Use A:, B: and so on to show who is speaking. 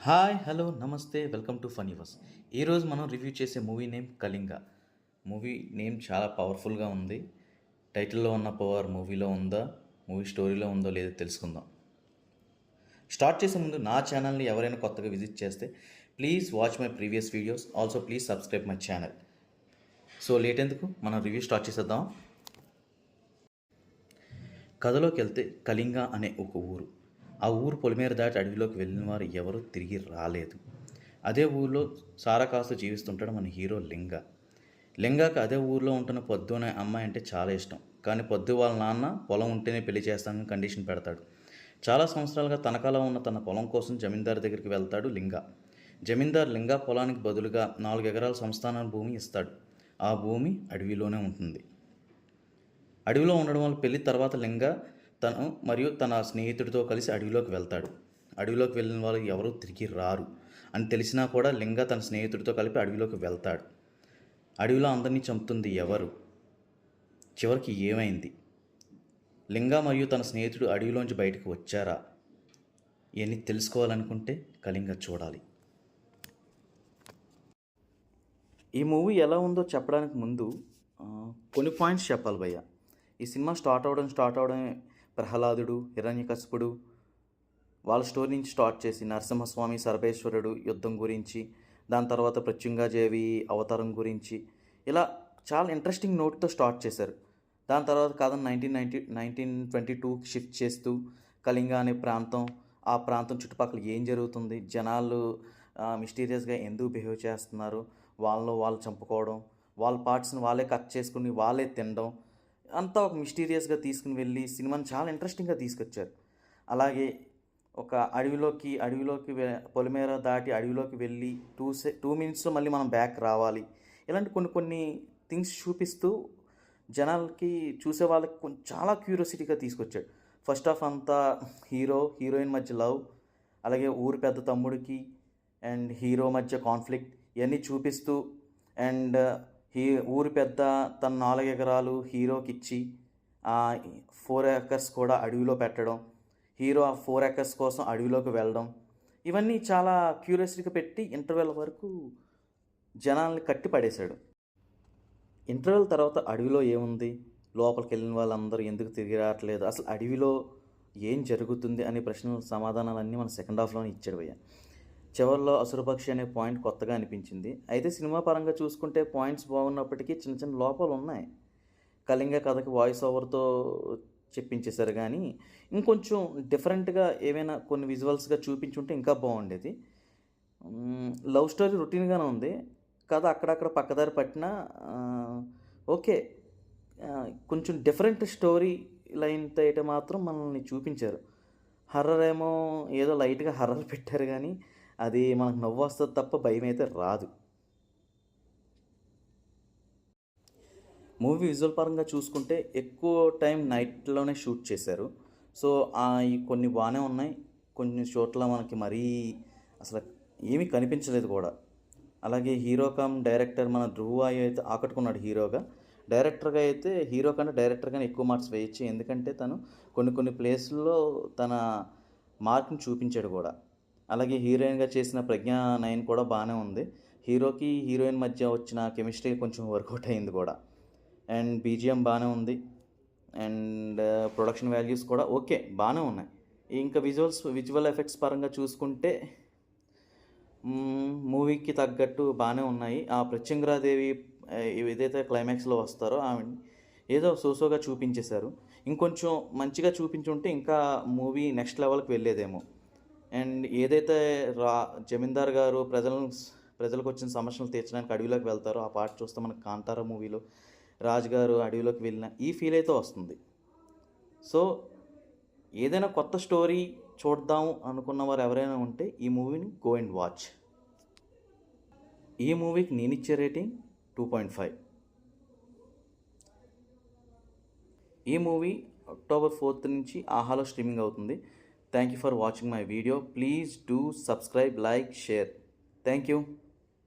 A: Hi hello నమస్తే welcome to ఫనీవర్స్. ఈరోజు మనం రివ్యూ చేసే movie name Kalinga. Movie name చాలా పవర్ఫుల్గా ఉంది. టైటిల్లో ఉన్న పవర్ మూవీలో ఉందా, మూవీ స్టోరీలో ఉందో లేదో తెలుసుకుందాం. స్టార్ట్ చేసే ముందు నా ఛానల్ని ఎవరైనా కొత్తగా విజిట్ చేస్తే please watch my previous videos, also please subscribe my channel. So late ఎందుకు, మనం రివ్యూ స్టార్ట్ చేసేద్దాం. కథలోకి వెళ్తే కళింగ అనే ఒక ఊరు. ఆ ఊరు పొలిమేర దాటి అడవిలోకి వెళ్ళిన వారు ఎవరూ తిరిగి రాలేదు. అదే ఊరిలో సారా కాస్తూ జీవిస్తుంటాడు మన హీరో లింగ. లింగాకి అదే ఊరిలో ఉంటున్న పొద్దు అనే అమ్మాయి అంటే చాలా ఇష్టం. కానీ పొద్దు వాళ్ళ నాన్న పొలం ఉంటేనే పెళ్లి చేస్తానని కండిషన్ పెడతాడు. చాలా సంవత్సరాలుగా తనఖాలో ఉన్న తన పొలం కోసం జమీందారు దగ్గరికి వెళ్తాడు లింగ. జమీందారు లింగ పొలానికి బదులుగా 4 ఎకరాల సంస్థాన భూమి ఇస్తాడు. ఆ భూమి అడవిలోనే ఉంటుంది. అడవిలో ఉండడం వల్ల పెళ్లి తర్వాత లింగ తను మరియు తన స్నేహితుడితో కలిసి అడవిలోకి వెళ్తాడు. అడవిలోకి వెళ్ళిన వాళ్ళు ఎవరూ తిరిగి రారు అని తెలిసినా కూడా లింగ తన స్నేహితుడితో కలిపి అడవిలోకి వెళ్తాడు. అడవిలో అందరినీ చంపుతుంది ఎవరు? చివరికి ఏమైంది? లింగ మరియు తన స్నేహితుడు అడవిలోంచి బయటకు వచ్చారా? ఇవన్నీ తెలుసుకోవాలనుకుంటే కళింగ చూడాలి. ఈ మూవీ ఎలా ఉందో చెప్పడానికి ముందు కొన్ని పాయింట్స్ చెప్పాలి భయ్య. ఈ సినిమా స్టార్ట్ అవడం ప్రహ్లాదుడు, హిరణ్యకశిపుడు వాళ్ళ స్టోరీ నుంచి స్టార్ట్ చేసి నరసింహస్వామి, సర్వేశ్వరుడు యుద్ధం గురించి, దాని తర్వాత ప్రత్యుంగాదేవి అవతారం గురించి ఇలా చాలా ఇంట్రెస్టింగ్ నోట్తో స్టార్ట్ చేశారు. దాని తర్వాత కథను 1922కి షిఫ్ట్ చేస్తూ కళింగ అనే ప్రాంతం, ఆ ప్రాంతం చుట్టుపక్కల ఏం జరుగుతుంది, జనాలు మిస్టీరియస్గా ఎందుకు బిహేవ్ చేస్తున్నారు, వాళ్ళు చంపుకోవడం, వాళ్ళ పార్ట్స్ని వాళ్ళే కట్ చేసుకుని వాళ్ళే తినడం, అంతా ఒక మిస్టీరియస్గా తీసుకుని వెళ్ళి సినిమాని చాలా ఇంట్రెస్టింగ్గా తీసుకొచ్చారు. అలాగే ఒక అడవిలోకి పొలిమేర దాటి అడవిలోకి వెళ్ళి 2 మినిట్స్లో మళ్ళీ మనం బ్యాక్ రావాలి. ఇలాంటి కొన్ని థింగ్స్ చూపిస్తూ జనాలకి, చూసే వాళ్ళకి చాలా క్యూరియాసిటీగా తీసుకొచ్చాడు. ఫస్ట్ హాఫ్ అంతా హీరోయిన్ మధ్య లవ్, అలాగే ఊరి పెద్ద తమ్ముడికి అండ్ హీరో మధ్య కాన్ఫ్లిక్ట్ ఇవన్నీ చూపిస్తూ, అండ్ ఊరి పెద్ద తన 4 ఎకరాలు హీరోకి ఇచ్చి 4 ఎకర్స్ కూడా అడవిలో పెట్టడం, హీరో ఆ 4 ఎకర్స్ కోసం అడవిలోకి వెళ్ళడం, ఇవన్నీ చాలా క్యూరియస్గా పెట్టి ఇంటర్వెల్ వరకు జనాల్ని కట్టి పడేశాడు. ఇంటర్వెల్ తర్వాత అడవిలో ఏముంది, లోపలికి వెళ్ళిన వాళ్ళందరూ ఎందుకు తిరిగి రావట్లేదు, అసలు అడవిలో ఏం జరుగుతుంది అనే ప్రశ్నల సమాధానాలన్నీ మన సెకండ్ హాఫ్లోనే ఇచ్చాడు భయ్య. చివరిలో అసురపక్షి అనే పాయింట్ కొత్తగా అనిపించింది. అయితే సినిమా పరంగా చూసుకుంటే పాయింట్స్ బాగున్నప్పటికీ చిన్న చిన్న లోపాలు ఉన్నాయి. కళింగ కథకి వాయిస్ ఓవర్తో చెప్పించేశారు, కానీ ఇంకొంచెం డిఫరెంట్గా ఏమైనా కొన్ని విజువల్స్గా చూపించుంటే ఇంకా బాగుండేది. లవ్ స్టోరీ రొటీన్గానే ఉంది. కథ అక్కడక్కడ పక్కదారి పట్టినా ఓకే. కొంచెం డిఫరెంట్ స్టోరీ లైన్తో అయితే మాత్రం మనల్ని చూపించారు. హర్రర్ ఏమో ఏదో లైట్గా హర్రర్ పెట్టారు, కానీ అది మనకు నవ్వు వస్తుంది తప్ప భయం అయితే రాదు. మూవీ విజువల్ పరంగా చూసుకుంటే ఎక్కువ టైం నైట్లోనే షూట్ చేశారు. సో ఈ కొన్ని బాగానే ఉన్నాయి, కొన్ని చోట్ల మనకి మరీ అసలు ఏమీ కనిపించలేదు కూడా. అలాగే హీరో కమ్ డైరెక్టర్ మన ధ్రువ అయితే ఆకట్టుకున్నాడు హీరోగా. డైరెక్టర్గా అయితే హీరో కన్నా డైరెక్టర్గానే ఎక్కువ మార్క్స్ వేయచ్చు, ఎందుకంటే తను కొన్ని ప్లేసుల్లో తన మార్క్ని చూపించాడు కూడా. అలాగే హీరోయిన్గా చేసిన ప్రజ్ఞా నయన్ కూడా బాగానే ఉంది. హీరోకి హీరోయిన్ మధ్య వచ్చిన కెమిస్ట్రీ కొంచెం వర్కౌట్ అయింది కూడా. అండ్ బీజిఎం బాగానే ఉంది, అండ్ ప్రొడక్షన్ వాల్యూస్ కూడా ఓకే బాగానే ఉన్నాయి. ఇంకా విజువల్ ఎఫెక్ట్స్ పరంగా చూసుకుంటే మూవీకి తగ్గట్టు బాగానే ఉన్నాయి. ఆ ప్రత్యంగరాదేవి ఏదైతే క్లైమాక్స్లో వస్తారో ఆమె ఏదో సోసోగా చూపించేశారు. ఇంకొంచెం మంచిగా చూపించుంటే ఇంకా మూవీ నెక్స్ట్ లెవెల్కి వెళ్ళేదేమో. అండ్ ఏదైతే జమీందార్ గారు ప్రజలకు వచ్చిన సమస్యలు తీర్చడానికి అడవిలోకి వెళ్తారో ఆ పార్ట్ చూస్తే మనకు కాంతారా మూవీలో రాజుగారు అడవిలోకి వెళ్ళిన ఈ ఫీల్ అయితే వస్తుంది. సో ఏదైనా కొత్త స్టోరీ చూద్దాం అనుకున్న వారు ఎవరైనా ఉంటే ఈ మూవీని గో అండ్ వాచ్. ఈ మూవీకి నేను ఇచ్చే రేటింగ్ 2.5. ఈ మూవీ అక్టోబర్ 4th నుంచి ఆహాలో స్ట్రీమింగ్ అవుతుంది. Thank you for watching my video. Please do subscribe, like, share. Thank you.